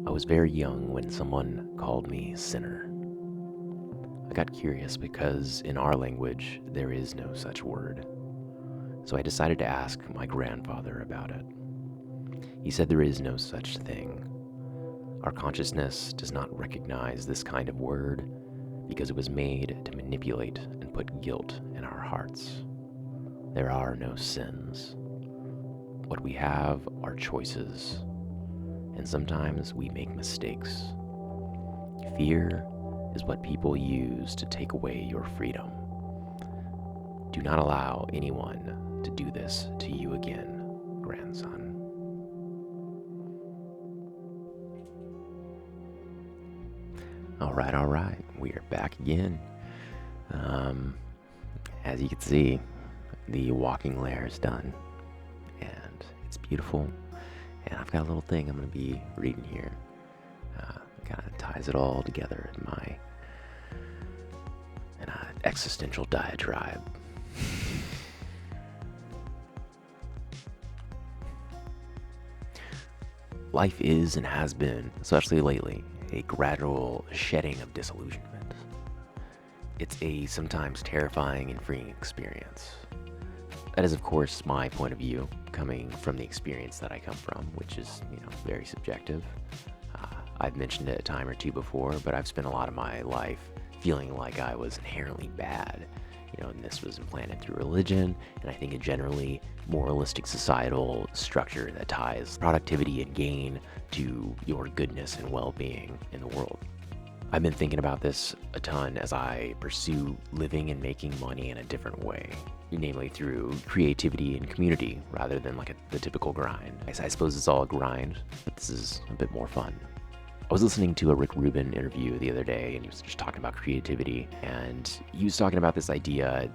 I was very young when someone called me sinner. I got curious because in our language there is no such word. So I decided to ask my grandfather about it. He said there is no such thing. Our consciousness does not recognize this kind of word because it was made to manipulate and put guilt in our hearts. There are no sins. What we have are choices, and sometimes we make mistakes. Fear is what people use to take away your freedom. Do not allow anyone to do this to you again, grandson. All right, we are back again. As you can see, the walking lair is done, and it's beautiful. And I've got a little thing I'm going to be reading here. Kind of ties it all together in my existential diatribe. Life is and has been, especially lately, a gradual shedding of disillusionment. It's a sometimes terrifying and freeing experience. That is, of course, my point of view, coming from the experience that I come from, which is, very subjective. I've mentioned it a time or two before, but I've spent a lot of my life feeling like I was inherently bad, and this was implanted through religion, and I think a generally moralistic societal structure that ties productivity and gain to your goodness and well-being in the world. I've been thinking about this a ton as I pursue living and making money in a different way, namely through creativity and community rather than the typical grind. I suppose it's all a grind, but this is a bit more fun. I was listening to a Rick Rubin interview the other day, and he was just talking about creativity, and he was talking about this idea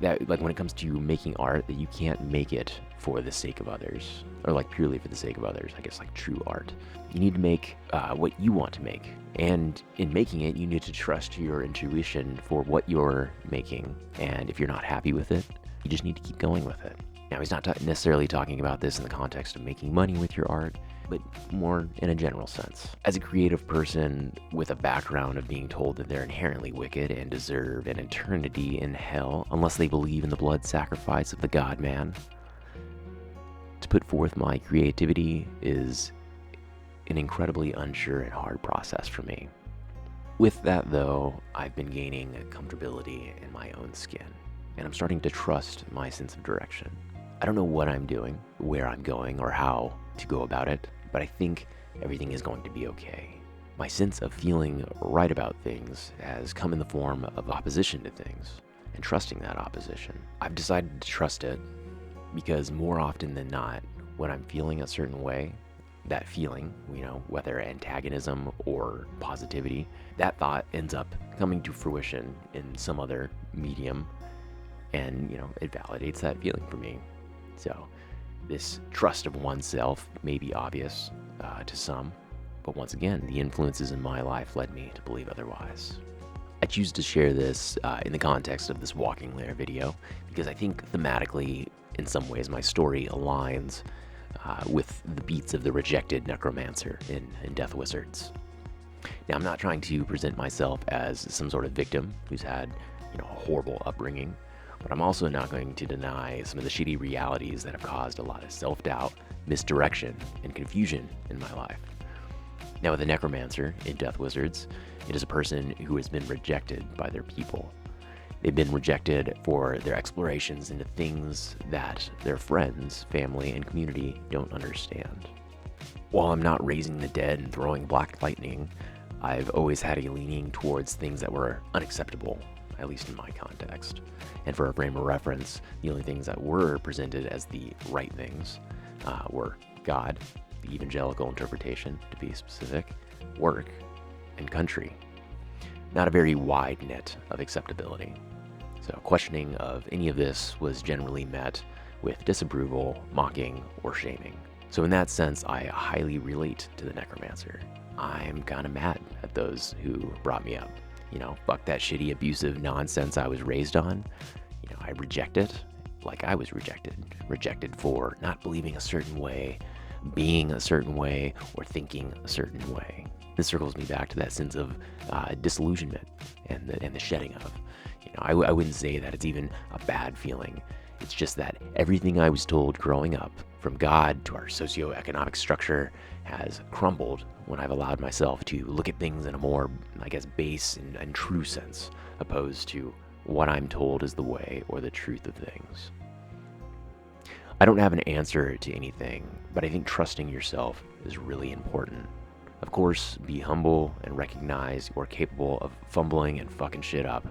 that when it comes to making art, that you can't make it for the sake of others, or purely for the sake of others, true art. You need to make what you want to make, and in making it, you need to trust your intuition for what you're making, and if you're not happy with it, you just need to keep going with it. Now, he's not necessarily talking about this in the context of making money with your art, but more in a general sense. As a creative person with a background of being told that they're inherently wicked and deserve an eternity in hell unless they believe in the blood sacrifice of the God-man, to put forth my creativity is an incredibly unsure and hard process for me. With that, though, I've been gaining a comfortability in my own skin, and I'm starting to trust my sense of direction. I don't know what I'm doing, where I'm going, or how to go about it, but I think everything is going to be okay. My sense of feeling right about things has come in the form of opposition to things, and trusting that opposition. I've decided to trust it because more often than not, when I'm feeling a certain way, that feeling, whether antagonism or positivity, that thought ends up coming to fruition in some other medium, and, it validates that feeling for me. So, this trust of oneself may be obvious to some, but once again, the influences in my life led me to believe otherwise. I choose to share this in the context of this Walking Lair video because I think thematically, in some ways, my story aligns with the beats of the rejected Necromancer in Deth Wizards. Now, I'm not trying to present myself as some sort of victim who's had, a horrible upbringing, but I'm also not going to deny some of the shitty realities that have caused a lot of self-doubt, misdirection, and confusion in my life. Now, with the Necromancer in Deth Wizards, it is a person who has been rejected by their people. They've been rejected for their explorations into things that their friends, family, and community don't understand. While I'm not raising the dead and throwing black lightning, I've always had a leaning towards things that were unacceptable, at least in my context. And for a frame of reference, the only things that were presented as the right things were God, the evangelical interpretation to be specific, work, and country. Not a very wide net of acceptability. So questioning of any of this was generally met with disapproval, mocking, or shaming. So in that sense, I highly relate to the Necromancer. I'm kind of mad at those who brought me up. Fuck that shitty, abusive nonsense I was raised on. I reject it like I was rejected. Rejected for not believing a certain way, being a certain way or thinking a certain way. This circles me back to that sense of disillusionment and the shedding of. I wouldn't say that it's even a bad feeling. It's just that everything I was told growing up, from God to our socioeconomic structure, has crumbled when I've allowed myself to look at things in a more, base and true sense, opposed to what I'm told is the way or the truth of things. I don't have an answer to anything, but I think trusting yourself is really important. Of course, be humble and recognize you're capable of fumbling and fucking shit up,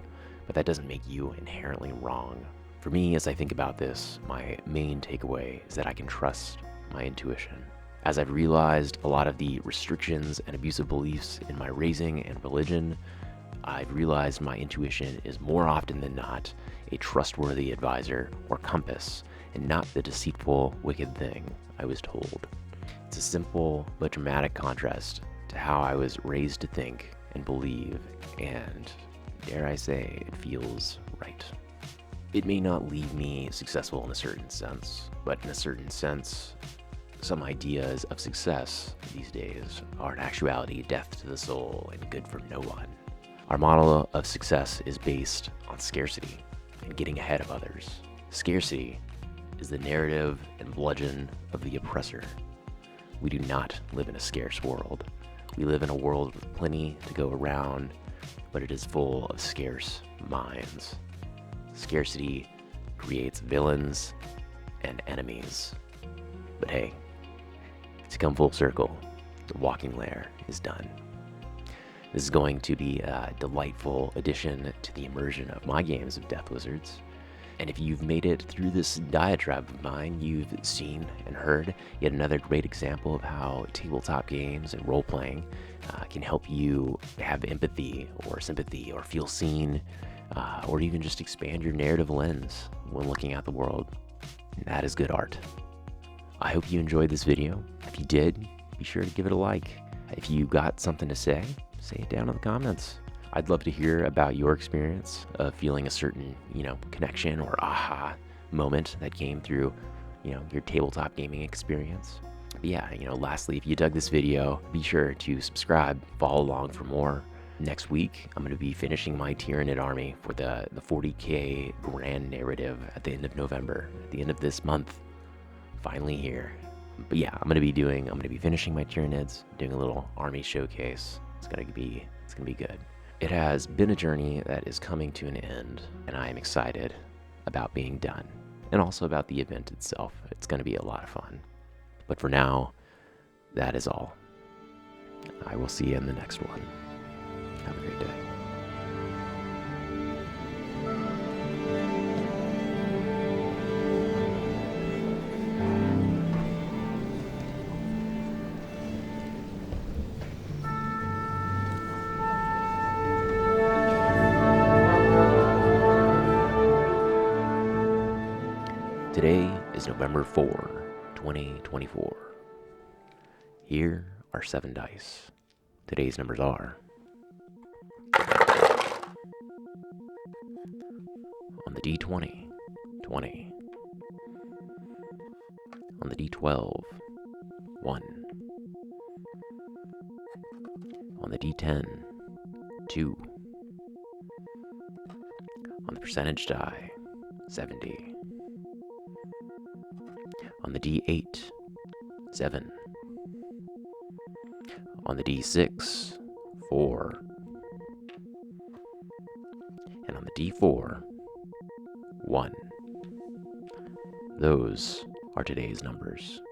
but that doesn't make you inherently wrong. For me, as I think about this, my main takeaway is that I can trust my intuition. As I've realized a lot of the restrictions and abusive beliefs in my raising and religion, I've realized my intuition is more often than not a trustworthy advisor or compass, and not the deceitful, wicked thing I was told. It's a simple but dramatic contrast to how I was raised to think and believe, and dare I say, it feels right. It may not leave me successful in a certain sense, but in a certain sense, some ideas of success these days are in actuality death to the soul and good for no one. Our model of success is based on scarcity and getting ahead of others. Scarcity is the narrative and bludgeon of the oppressor. We do not live in a scarce world. We live in a world with plenty to go around, but it is full of scarce minds. Scarcity creates villains and enemies. But hey, to come full circle, the Walking Lair is done. This is going to be a delightful addition to the immersion of my games of Deth Wizards. And if you've made it through this diatribe of mine, you've seen and heard yet another great example of how tabletop games and role-playing can help you have empathy or sympathy or feel seen, or even just expand your narrative lens when looking at the world. And that is good art. I hope you enjoyed this video. If you did, be sure to give it a like. If you got something to say it down in the comments. I'd love to hear about your experience of feeling a certain, connection or aha moment that came through, your tabletop gaming experience. But yeah, lastly, if you dug this video, be sure to subscribe, follow along for more. Next week, I'm going to be finishing my Tyranid army for the 40K grand narrative at the end of November, at the end of this month. Finally here. But yeah, I'm going to be finishing my Tyranids, doing a little army showcase. It's going to be good. It has been a journey that is coming to an end, and I am excited about being done, and also about the event itself. It's going to be a lot of fun. But for now, that is all. I will see you in the next one. Have a great day. Today is November 4, 2024. Here are 7 dice. Today's numbers are on the D20, 20. On the D12, 1. On the D10, 2. On the percentage die, 70. On the D8, 7. On the D6, 4. And on the D4, 1. Those are today's numbers.